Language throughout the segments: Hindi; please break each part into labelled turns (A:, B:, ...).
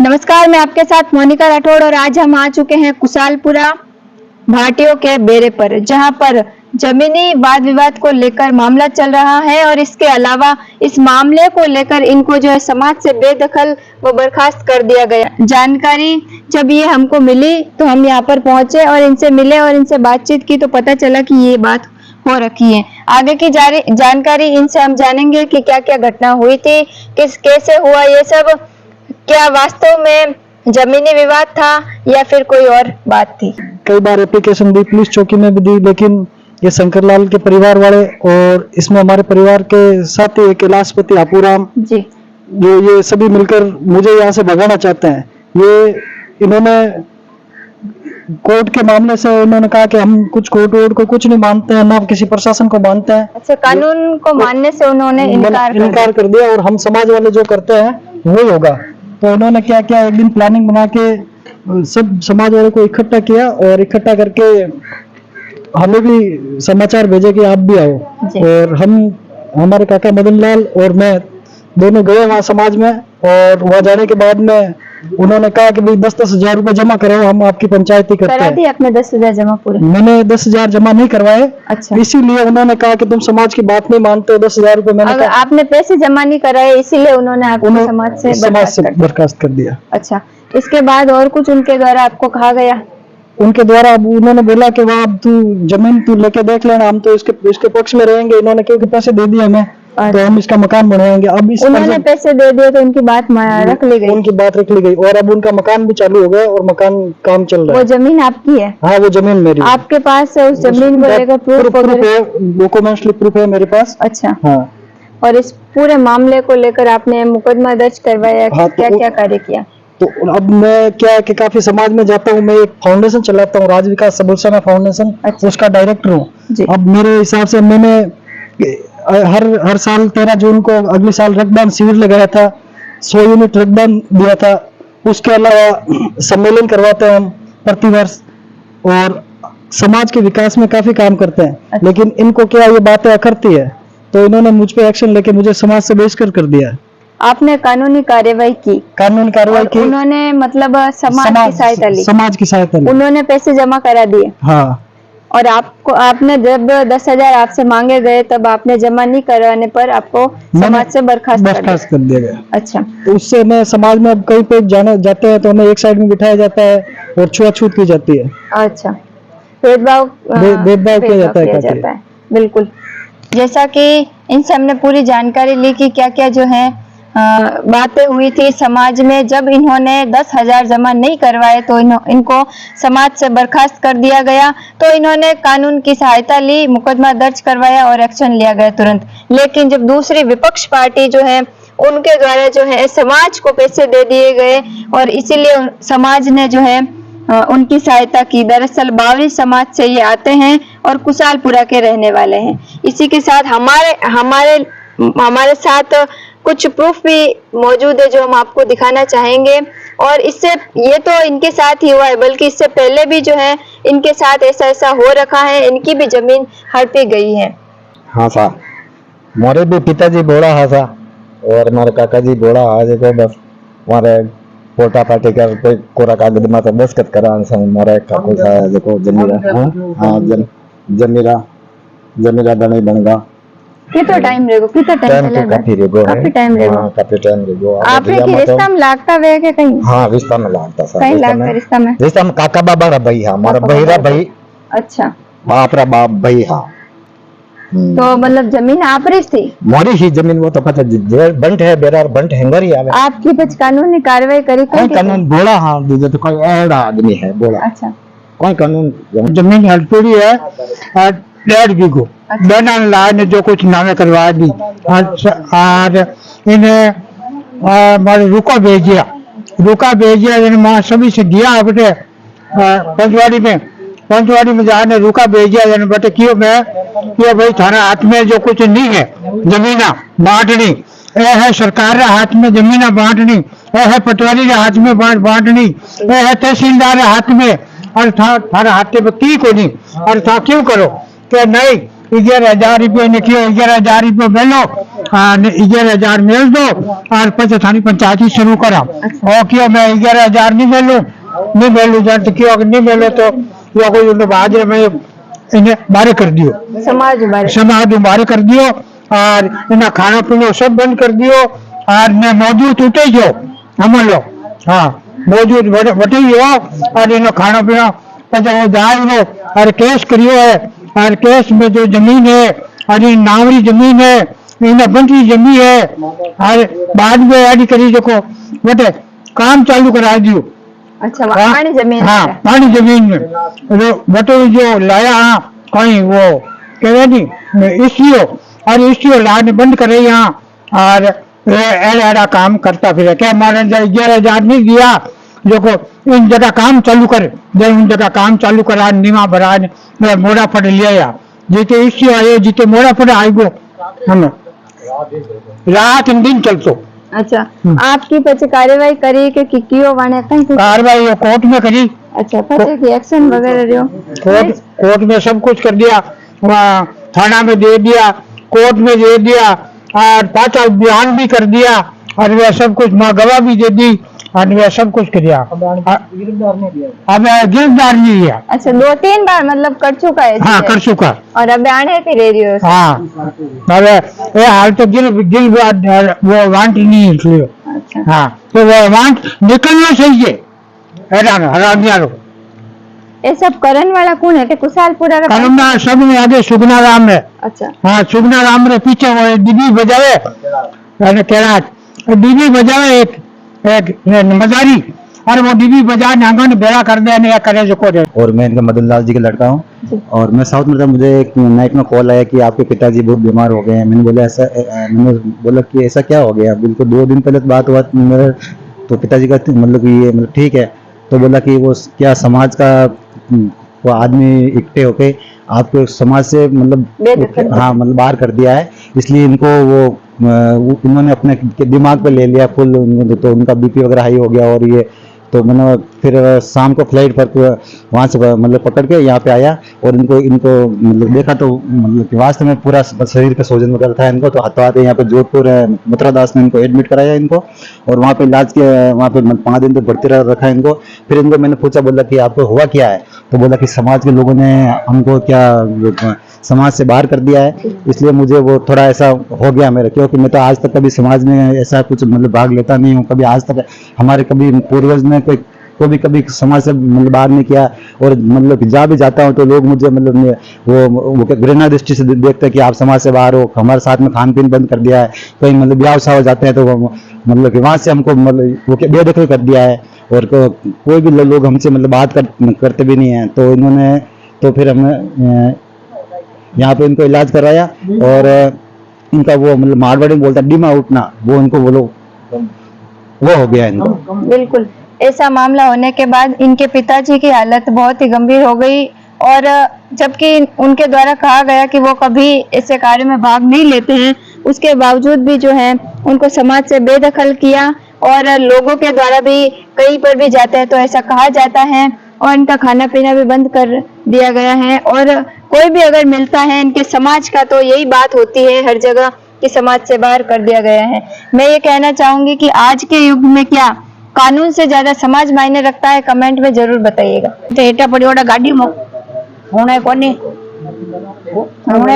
A: नमस्कार, मैं आपके साथ मोनिका राठौड़ और आज हम आ चुके हैं कुशालपुरा भाटियों के बेरे पर, जहां पर जमीनी वाद विवाद को लेकर मामला चल रहा है और इसके अलावा इस मामले को लेकर इनको जो है समाज से बेदखल व बर्खास्त कर दिया गया। जानकारी जब ये हमको मिली तो हम यहाँ पर पहुंचे और इनसे मिले और इनसे बातचीत की तो पता चला कि ये बात हो रखी है। आगे की जानकारी इनसे हम जानेंगे कि क्या क्या घटना हुई थी, कैसे हुआ ये सब, क्या वास्तव में जमीनी विवाद था या फिर कोई और बात थी।
B: कई बार एप्लीकेशन दी, पुलिस चौकी में भी दी, लेकिन ये शंकरलाल के परिवार वाले और इसमें हमारे परिवार के साथी एक कैलाशपति आपूराम जी, जो ये सभी मिलकर मुझे यहाँ से भगाना चाहते हैं। ये इन्होंने कोर्ट के मामले से इन्होंने कहा कि हम कुछ कोर्ट वोर्ट को कुछ नहीं मानते हैं, ना किसी प्रशासन को मानते हैं।
A: अच्छा, कानून को मानने से उन्होंने
B: इनकार कर दिया और हम समाज वाले जो करते हैं वही होगा। तो उन्होंने क्या किया, एक दिन प्लानिंग बना के सब समाज वालों को इकट्ठा किया और इकट्ठा करके हमें भी समाचार भेजे कि आप भी आओ। और हम, हमारे काका मदन लाल और मैं दोनों गए वहाँ समाज में, और वहाँ जाने के बाद में उन्होंने कहा कि भाई 10-10 हजार रुपए जमा कराओ, हम आपकी पंचायती करते हैं।
A: आपने 10,000 जमा पूरे? मैंने
B: 10,000 जमा नहीं करवाए। अच्छा। इसीलिए उन्होंने कहा कि तुम समाज की बात नहीं मानते हो, 10,000 रुपए मैंने कहा।
A: आपने पैसे जमा नहीं कराए इसीलिए उन्होंने आपको समाज से
B: बर्खास्त कर दिया।
A: अच्छा, इसके बाद और कुछ उनके द्वारा आपको कहा गया?
B: उनके द्वारा अब उन्होंने बोला कि वहाँ अब तू जमीन तू लेके देख लेना, हम तो इसके पक्ष में रहेंगे। इन्होंने क्योंकि पैसे दे दिए हमें, तो हम इसका मकान बनवाएंगे। अब
A: उन्होंने पैसे दे दिए तो उनकी बात रख ली गई।
B: उनकी बात रख ली गई और अब उनका मकान भी चालू हो गया और मकान काम चल रहा है।
A: वो जमीन आपकी है?
B: हाँ, वो जमीन मेरी।
A: आपके पास उस जमीन को लेकर प्रूफ है?
B: डॉक्यूमेंट्री प्रूफ है मेरे पास।
A: अच्छा।
B: हाँ।
A: और इस पूरे मामले को लेकर आपने मुकदमा दर्ज करवाया? हाँ, क्या क्या कार्य किया?
B: तो अब मैं क्या है कि काफी समाज में जाता हूँ। मैं एक फाउंडेशन चलाता हूँ, राज विकास सबुलसना फाउंडेशन। अच्छा। उसका डायरेक्टर हूँ। अब मेरे हिसाब से मैंने हर साल 13 जून को अगले साल रक्तदान शिविर लगाया था, 100 यूनिट रक्तदान दिया था। उसके अलावा सम्मेलन करवाते हैं हम प्रतिवर्ष और समाज के विकास में काफी काम करते हैं। अच्छा। लेकिन इनको क्या ये बातें अखरती है, तो इन्होंने मुझ पे एक्शन लेके मुझे समाज से बहिष्कार कर दिया।
A: आपने कानूनी कार्यवाही की? कानूनी कार्यवाही की। उन्होंने मतलब समाज की सहायता ली?
B: समाज की सहायता ली।
A: उन्होंने पैसे जमा करा दिए?
B: हाँ।
A: और आपने जब 10,000 आपसे मांगे गए तब आपने जमा नहीं कराने पर आपको समाज से बर्खास्त
B: कर दिया गया।
A: अच्छा।
B: तो उससे मैं समाज में अब कहीं पे जाते हैं तो हमें एक साइड में बिठाया जाता है और छुआछूत की जाती है।
A: अच्छा, भेदभाव
B: किया जाता है।
A: बिल्कुल। जैसा कि इनसे हमने पूरी जानकारी ली कि क्या क्या जो है बातें हुई थी समाज में, जब इन्होंने 10,000 जमा नहीं करवाए तो इनको समाज से बर्खास्त कर दिया गया। तो इन्होंने कानून की सहायता ली, मुकदमा दर्ज करवाया और एक्शन लिया गया तुरंत। लेकिन जब दूसरी विपक्ष पार्टी जो है उनके द्वारा जो है समाज को पैसे दे दिए गए और इसीलिए समाज ने जो है उनकी सहायता की। दरअसल बावरी समाज से ये आते हैं और कुशालपुरा के रहने वाले हैं। इसी के साथ हमारे साथ कुछ प्रूफ भी मौजूद है जो हम आपको दिखाना चाहेंगे। और इससे ये तो इनके साथ ही हुआ है, बल्कि इससे पहले भी जो है इनके साथ ऐसा हो रखा है, इनकी भी जमीन हड़पी गई है।
C: हाँ साहब, मोरे भी पिताजी बोला है सा और हमारे काका जी बोला है को बस हमारे पोटा पार्टी का कोई कोरा कागज में तो दस्तखत करा मोरे काको सा देखो जमीरा। हाँ, जमीरा बने बनेगा।
A: कितना टाइम रहेगा? काफी टाइम रहेगा। आपने की रिश्ता में लागता है के कहीं?
C: हाँ, रिश्ता में लागता सर।
A: कहीं लागता रिश्ता में
C: काका बाबा रा भाई है, हमारा बहिरा भाई।
A: अच्छा।
C: बाप रा बाप भाई। हाँ।
A: तो मतलब जमीन आप रही थी?
C: मोरी ही जमीन, वो तो पता बंट है बेरार बंट हैंगर ही आवे।
A: आपकी कुछ कानूनी कार्रवाई करी?
C: कानून बोला। हाँ, तो कोई ऐसा आदमी है बोला।
A: अच्छा।
C: कौन कानून?
B: जमीन हड़पड़ी है 1.5 बीघो ने जो कुछ नामे करवा दी और इन्हें रुका भेज दिया इन्हें सभी से दिया अपने पंचवाड़ी में जाने रुका भेज दिया बटे क्यों मैं कि भाई थाना हाथ में जो कुछ नहीं है जमीना बांटनी है, सरकार हाथ में जमीना बांटनी है, पटवारी हाथ में बांटनी है, तहसीलदार हाथ में, और थारा हाथ में की को नहीं। और था क्यों करो कि नहीं 11,000 रुपये निकलो, 11,000 रुपये मिलो 11,000 मेल दो और પછી थानी पंचायती शुरू करा और क्यों मैं 11,000 नहीं मेलू जान तो क्यों नहीं मेलो तो यो कोई उन्हें बाद में इन्हें बारे कर दियो समाज बारे कर दियो और इन्हें खाना पीना सब बंद कर दियो और मैं मौजूद उठे जो हम लोग हाँ मौजूद बटे हो और इन्हें खाना पीना પછી जाए और केस करियो है और केस में जो जमीन है और नावरी जमीन है इन्हें बंटी जमीन है और बाद में ऐड करी देखो बटे काम चालू करा दियो।
A: अच्छा पानी जमीन
B: हाँ पानी जमीन में बटे जो लाया हाँ कहीं वो कहे नहीं इसियो और इसियो लाने बंद करे यहाँ और ऐसा काम करता फिर क्या हमारे 11,000 नहीं दिया जो को इन जगह काम चालू कर जब उन जगह काम चालू करा नीमा भरा मोड़ा फट लिया जीते इसियो आयो जीते मोड़ा फट आएगो हम रात दिन चलतो।
A: अच्छा आपकी પછી કાર્યવાહી કરી કે કિયો વાને કઈ
B: कार्रवाई कोर्ट में करी।
A: अच्छा પછી की एक्शन वगैरह लियो
B: कोर्ट में सब कुछ कर दिया थाना में दे दिया कोर्ट में दे दिया और पांचा बयान भी कर दिया और वह सब कुछ गवाह भी दे दी और वह सब कुछ कर दिया अब गिरफ्तार नहीं दिया।
A: अच्छा 2-3 बार मतलब कर चुका है
B: हाँ कर चुका
A: और अब आने पे ले रही हो
B: हाँ अरे ये हाल तो गिल वो वांट नहीं इसलिए
A: अच्छा
B: हाँ तो वो वांट निकलना चाहिए हराम
A: ये सब करण वाला कौन है कि कुशालपुरा का
B: करण सब में आगे सुगना राम है।
A: अच्छा
B: हाँ सुगना राम रे पीछे वो डीबी बजावे डीबी बजावे एक मजारी और वो डीबी बजा नांगन बेड़ा कर दे या करे जो को
C: और मैं इनका मदन लाल जी का लड़का हूँ और मैं साउथ में था मुझे एक नाइट में कॉल आया कि आपके पिताजी बहुत बीमार हो गए हैं। मैंने बोला कि ऐसा क्या हो गया बिल्कुल 2 दिन पहले बात हुआ मेरे तो पिताजी का मतलब ये मतलब ठीक है तो बोला कि वो क्या समाज का वो आदमी इकट्ठे होके आपको समाज से मतलब हाँ मतलब बाहर कर दिया है इसलिए इनको वो इन्होंने अपने दिमाग पे ले लिया फुल तो उनका बीपी वगैरह हाई हो गया और ये तो मैंने फिर शाम को फ्लाइट पर वहाँ से मतलब पकड़ के यहाँ पे आया और इनको मतलब देखा तो मतलब वास्तव में पूरा शरीर का सूजन वगैरह था इनको तो हाथों हाथ यहाँ पे जोधपुर मथुरा दास ने इनको एडमिट कराया इनको और वहाँ पे इलाज के वहाँ पे 5 दिन तक भर्ती रखा इनको। फिर इनको मैंने पूछा बोला कि आपको हुआ क्या है तो बोला कि समाज के लोगों ने हमको क्या समाज से बाहर कर दिया है इसलिए मुझे वो थोड़ा ऐसा हो गया मेरा क्योंकि मैं तो आज तक कभी समाज में ऐसा कुछ मतलब भाग लेता नहीं हूँ कभी आज तक हमारे कभी पूर्वज ने कोई कभी समाज से मतलब बाहर नहीं किया और मतलब जहाँ भी जाता हूँ तो लोग मुझे मतलब वो घृणा दृष्टि से देखते हैं कि आप समाज से बाहर हो हमारे साथ में खान पीन बंद कर दिया है कहीं मतलब ब्याह उसा हो जाते हैं तो मतलब कि वहाँ से हमको मतलब वो बेदखल कर दिया है और कोई भी लोग हमसे मतलब बात करते भी नहीं है तो इन्होंने तो फिर हमें यहाँ पे इनको इलाज कराया और इनका वो मतलब मारवाड़ी में बोलता डिमा उठना वो इनको बोलो वो हो गया इनको।
A: बिल्कुल ऐसा मामला होने के बाद इनके पिताजी की हालत बहुत ही गंभीर हो गई और जबकि उनके द्वारा कहा गया कि वो कभी ऐसे कार्य में भाग नहीं लेते हैं उसके बावजूद भी जो है उनको समाज से बेदखल किया और लोगों के द्वारा भी कहीं पर भी जाते हैं तो ऐसा कहा जाता है और इनका खाना पीना भी बंद कर दिया गया है और कोई भी अगर मिलता है इनके समाज का तो यही बात होती है हर जगह कि समाज से बाहर कर दिया गया है। मैं ये कहना चाहूंगी कि आज के युग में क्या कानून से ज्यादा समाज मायने रखता है कमेंट में जरूर बताइएगा।
D: तो हेटा पड़ी ओडा गाड़ी में होने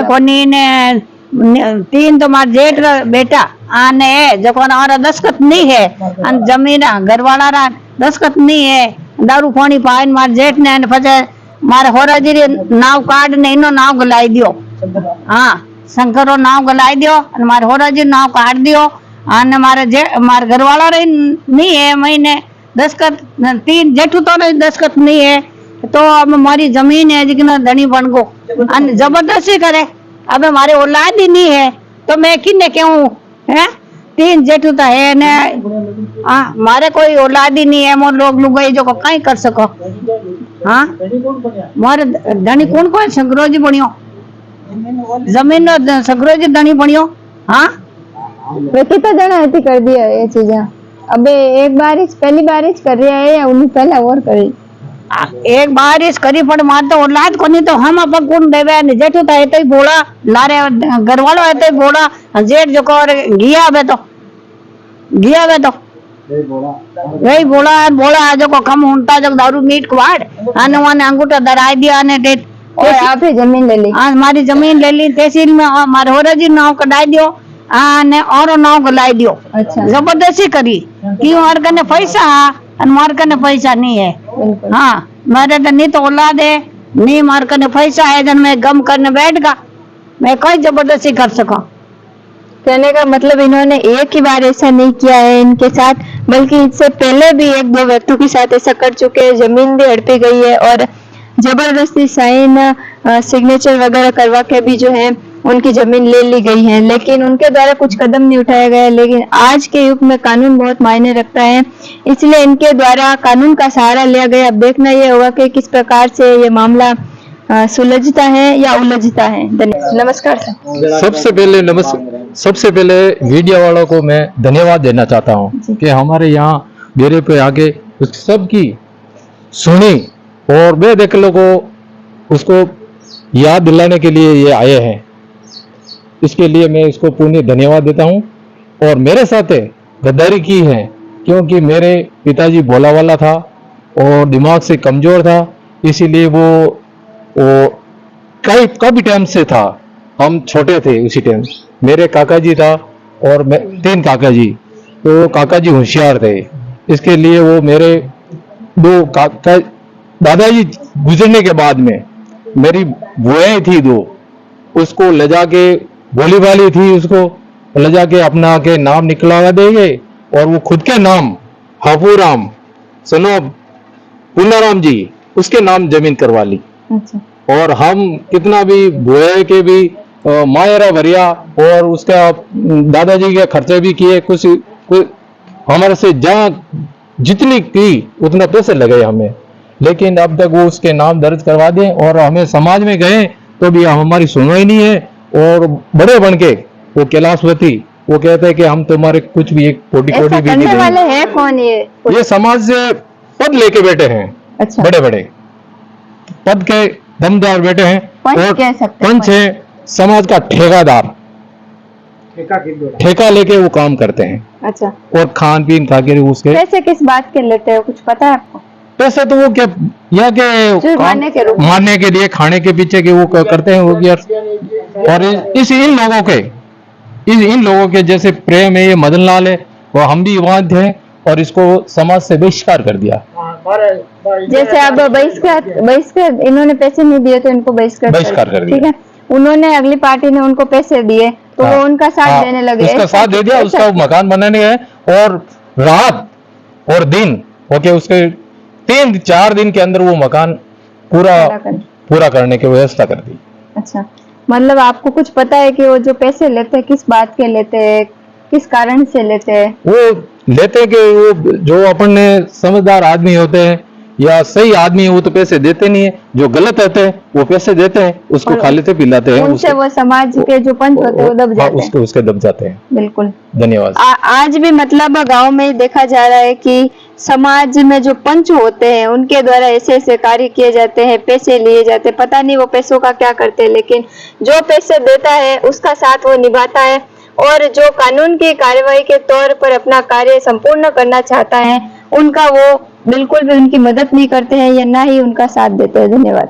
D: कोनी ने 3 तो मार जेठ बेटा आने है जो हमारा दस्खत नहीं है जमीन घरवाला रा दस्खत नहीं है दारू पानी पाए मार जेठ ने पचे मारे होराजी नाव कार्ड ने इनो नाव गलाई दियो हाँ शंकरो नाव गलाई दियो मारे होराजी नाव काट दियो आने मारे घरवाला रे नहीं है महीने दस्खत 3 जेठू तो दस्खत नहीं है तो अब हमारी जमीन है जितना धनी बन गो जबरदस्ती करे अब हमारे औलाद ही नहीं है तो मैं किन्ने क्यों है 3 जेठू तो है ने हाँ मारे कोई औलाद ही नहीं है मोर लोग लुगाई जो को कहीं कर सको हाँ मारे धनी कौन कौन संग्रोजी बनियो जमीन नो संग्रोजी धनी बनियो हाँ
A: वे कितना जना ऐसी कर दिया ये चीजें अबे एक बारिश पहली बारिश कर रही है या उन्हें पहला और करी
D: एक बारिश करी पण मार तो औलाद को नहीं तो हम अपन कौन देवे ने जेठू तो एते ही बोला लारे घर वालों एते ही बोला जेठ जो को गिया बे तो वही बोला जो को कम होता जो दारू मीट क्वाड़ आने वाने अंगूठा दराई दिया ने डेट
A: और आप ही जमीन ले ली?
D: हमारी जमीन ले ली तहसील में हमारे होरजी नाव कटाई दियो ने और नाव गलाई दियो।
A: अच्छा।
D: जबरदस्ती करी कि मार कने पैसा और मार कने पैसा नहीं है।
A: बिल्कुल।
D: हाँ मेरे तो नहीं तो औलाद है नहीं मार कने पैसा है जन मैं गम करने बैठ गा मैं कोई जबरदस्ती कर सका।
A: कहने का मतलब इन्होंने एक ही बार ऐसा नहीं किया है इनके साथ, बल्कि इससे पहले भी एक दो व्यक्तियों के साथ ऐसा कर चुके हैं। जमीन भी हड़पी गई है और जबरदस्ती साइन सिग्नेचर वगैरह करवा के भी जो है उनकी जमीन ले ली गई है, लेकिन उनके द्वारा कुछ कदम नहीं उठाया गया। लेकिन आज के युग में कानून बहुत मायने रखता है, इसलिए इनके द्वारा कानून का सहारा लिया गया। अब देखना ये होगा कि किस प्रकार से ये मामला सुलझता है या उलझता है। नमस्कार सर।
E: सबसे पहले मीडिया वालों को मैं धन्यवाद देना चाहता हूं कि हमारे यहाँ डेरे पे आके सबकी सुनी और बेदखलों को उसको याद दिलाने के लिए ये आए हैं। इसके लिए मैं इसको पूर्ण धन्यवाद देता हूं। और मेरे साथ गद्दारी की है क्योंकि मेरे पिताजी भोला वाला था और दिमाग से कमजोर था, इसीलिए वो काफी टाइम से था। हम छोटे थे उसी टाइम। मेरे काका जी था और 3 काका जी, तो काका जी होशियार थे, इसके लिए वो मेरे 2 काका दादाजी गुजरने के बाद में मेरी बुआएं थी 2, उसको ले जाके बोली वाली थी, उसको ले जाके अपना के नाम निकलवा देंगे और वो खुद के नाम हाफूराम सनोब पूनाराम जी उसके नाम जमीन करवा ली।
A: अच्छा।
E: और हम कितना भी बुए के भी मायरा भरिया और उसका दादाजी के खर्चे भी किए, कुछ हमारे से जहाँ जितनी की उतना पैसे लगे हमें, लेकिन अब तक वो उसके नाम दर्ज करवा दें। और हमें समाज में गए तो भी हमारी सुनवाई नहीं है। और बड़े बन के वो कैलाशवती वो कहते हैं कि हम तुम्हारे कुछ भी एक कोटी भी नहीं
A: वाले हैं कौन
E: ये समाज से पद लेके बैठे हैं।
A: अच्छा।
E: बड़े बड़े पद के दमदार बैठे हैं और पंच है समाज का ठेकेदार, ठेका लेके वो काम करते हैं।
A: अच्छा।
E: और खान पीन खा के उसके
A: पैसे किस बात के लेते हो, कुछ पता है आपको?
E: पैसे तो वो क्या या के मारने के लिए खाने के पीछे के वो करते हैं वो यार। और इन लोगों के जैसे प्रेम है ये मदन लाल है, वो हम भी वहां थे और इसको समाज से बहिष्कार कर दिया।
A: जैसे अब बहिष्कार इन्होंने पैसे नहीं दिए तो इनको बहिष्कार कर दिया। ठीक है, उन्होंने अगली पार्टी ने उनको पैसे दिए तो वो उनका साथ देने लगे,
E: उसका साथ दे दिया, उसका मकान बनाने गए और रात और दिन ओके उसके 3-4 दिन के अंदर वो मकान पूरा करने की व्यवस्था कर दी।
A: अच्छा, मतलब आपको कुछ पता है कि वो जो पैसे लेते हैं किस बात के लेते हैं, किस कारण से लेते हैं?
E: वो लेते हैं कि वो जो अपने समझदार आदमी होते हैं या सही आदमी है वो तो पैसे देते नहीं है, जो गलत होते हैं वो पैसे देते हैं, उसको खा लेते पिलाते हैं,
A: उनसे वो समाज के जो पंच होते हैं वो दब जाते हैं।
E: उसके दब जाते हैं।
A: बिल्कुल।
E: धन्यवाद।
A: आज भी मतलब गांव में देखा जा रहा है कि समाज में जो पंच होते हैं उनके द्वारा ऐसे ऐसे कार्य किए जाते हैं, पैसे लिए जाते हैं, पता नहीं वो पैसों का क्या करते हैं, लेकिन जो पैसे देता है उसका साथ वो निभाता है और जो कानून की कार्रवाई के तौर पर अपना कार्य संपूर्ण करना चाहता है उनका वो बिल्कुल भी उनकी मदद नहीं करते हैं या ना ही उनका साथ देते हैं। धन्यवाद।